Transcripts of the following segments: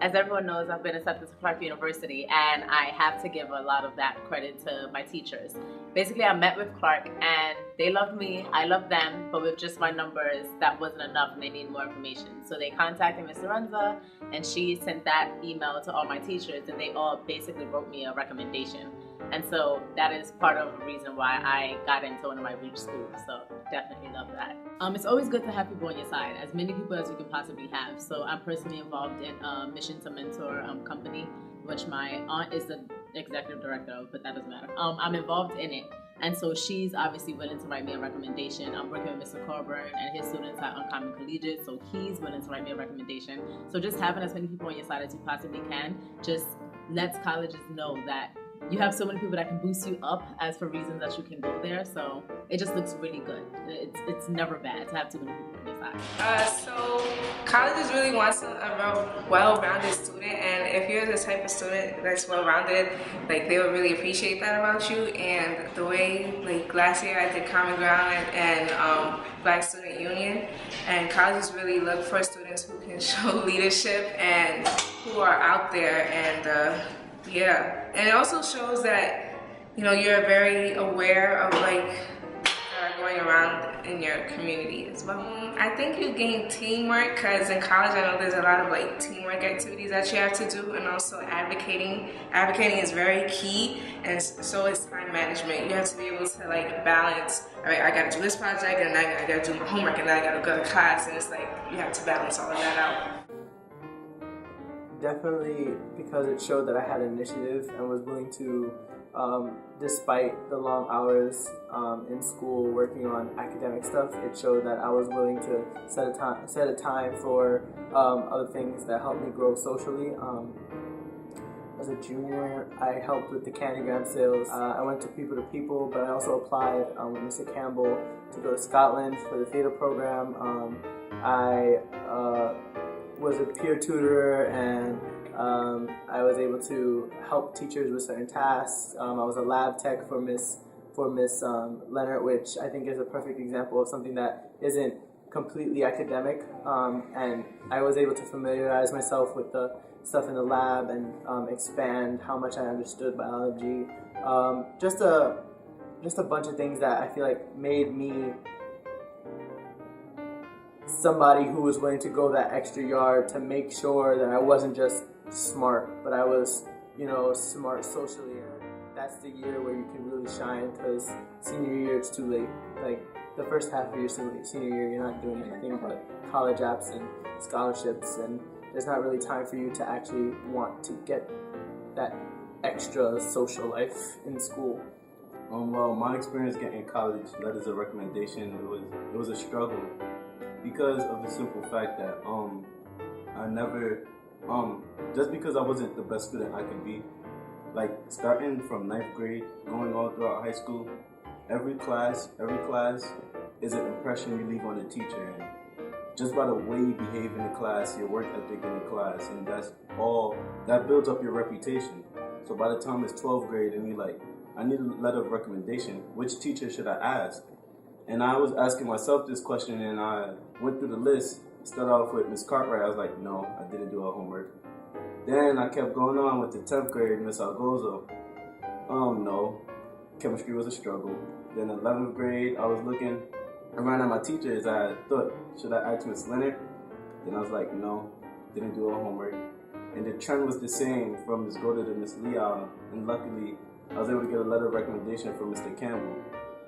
As everyone knows, I've been accepted to Clark University, and I have to give a lot of that credit to my teachers. Basically, I met with Clark, and they loved me, I loved them, but with just my numbers, that wasn't enough, and they needed more information. So they contacted Ms. Lorenza, and she sent that email to all my teachers, and they all basically wrote me a recommendation. And so that is part of the reason why I got into one of my reach schools. So definitely love that. It's always good to have people on your side, as many people as you can possibly have. So I'm personally involved in a Mission to Mentor company, which my aunt is the executive director of, but that doesn't matter. I'm involved in it. And so she's obviously willing to write me a recommendation. I'm working with Mr. Coburn and his students at Uncommon Collegiate, so he's willing to write me a recommendation. So just having as many people on your side as you possibly can just lets colleges know that you have so many people that can boost you up as for reasons that you can go there. So it just looks really good. It's never bad to have too many people on your side. So colleges really want a well-rounded student, and if you're the type of student that's well-rounded, like they would really appreciate that about you. And the way, like last year I did Common Ground and Black Student Union, and colleges really look for students who can show leadership and who are out there. And yeah, and it also shows that, you know, you're very aware of like that are going around in your community as well. I think you gain teamwork, because in college I know there's a lot of like teamwork activities that you have to do, and also advocating. Advocating is very key, and so is time management. You have to be able to like balance, all right, I gotta do this project, and then I gotta do my homework, and then I gotta go to class, and it's like you have to balance all of that out. Definitely, because it showed that I had initiative and was willing to, despite the long hours in school working on academic stuff, it showed that I was willing to set a time for other things that helped me grow socially. As a junior, I helped with the candygram sales. I went to People to People, but I also applied with Mr. Campbell to go to Scotland for the theater program. I was a peer tutor, and I was able to help teachers with certain tasks. I was a lab tech for Miss Leonard, which I think is a perfect example of something that isn't completely academic, and I was able to familiarize myself with the stuff in the lab and expand how much I understood biology. Just a bunch of things that I feel like made me somebody who was willing to go that extra yard to make sure that I wasn't just smart, but I was, you know, smart socially. That's the year where you can really shine, because senior year it's too late. Like the first half of your senior year, you're not doing anything but college apps and scholarships, and there's not really time for you to actually want to get that extra social life in school. Well, my experience getting college letters of recommendation, it was a struggle, because of the simple fact that I never, just because I wasn't the best student I could be, like starting from 9th grade, going all throughout high school, every class is an impression you leave on the teacher, and just by the way you behave in the class, your work ethic in the class, and that builds up your reputation. So by the time it's 12th grade and you're like, I need a letter of recommendation, which teacher should I ask? And I was asking myself this question, and I went through the list. Started off with Miss Cartwright. I was like, no, I didn't do her homework. Then I kept going on with the 10th grade, Miss Algozo. No, chemistry was a struggle. Then 11th grade, I was looking around at my teachers. I thought, should I ask Miss Leonard? Then I was like, no, didn't do her homework. And the trend was the same from Miss Goda to Miss Leon. And luckily, I was able to get a letter of recommendation from Mr. Campbell.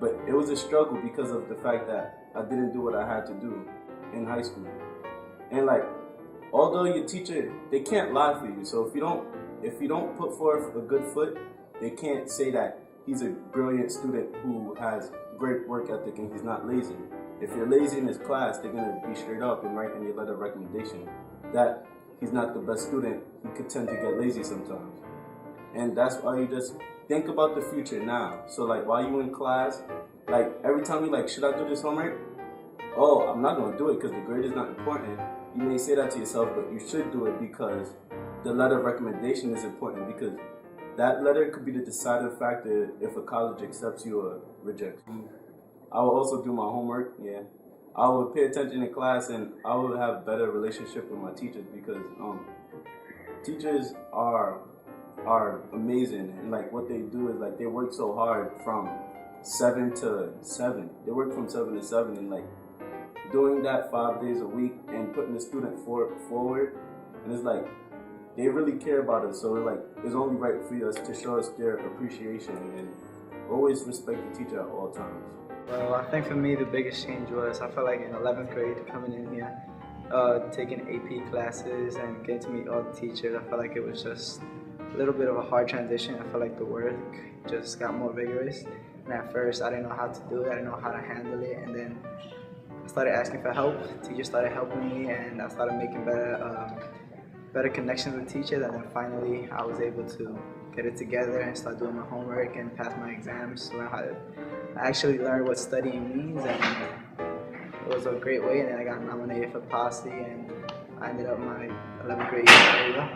But it was a struggle because of the fact that I didn't do what I had to do in high school. And like, although your teacher, they can't lie for you. So if you don't put forth a good foot, they can't say that he's a brilliant student who has great work ethic and he's not lazy. If you're lazy in his class, they're gonna be straight up and write in your letter of recommendation that he's not the best student. He could tend to get lazy sometimes. And that's why you just think about the future now. So like while you in class, like every time you like, should I do this homework? Oh, I'm not gonna do it because the grade is not important. You may say that to yourself, but you should do it because the letter of recommendation is important, because that letter could be the deciding factor if a college accepts you or rejects you. I will also do my homework, yeah. I would pay attention in class, and I would have better relationship with my teachers, because teachers are amazing, and like what they do is like they work so hard from 7 to 7. They work from 7 to 7, and like doing that 5 days a week and putting the student forward, and it's like they really care about us. So like it's only right for us to show us their appreciation and always respect the teacher at all times. Well, I think for me the biggest change was I felt like in 11th grade coming in here, taking AP classes and getting to meet all the teachers. I felt like it was just a little bit of a hard transition. I felt like the work just got more vigorous. And at first I didn't know how to do it, I didn't know how to handle it, and then I started asking for help. Teachers started helping me, and I started making better connections with teachers, and then finally I was able to get it together and start doing my homework and pass my exams, learn how to actually learn what studying means, and it was a great way. And then I got nominated for Posse, and I ended up my 11th grade year very well.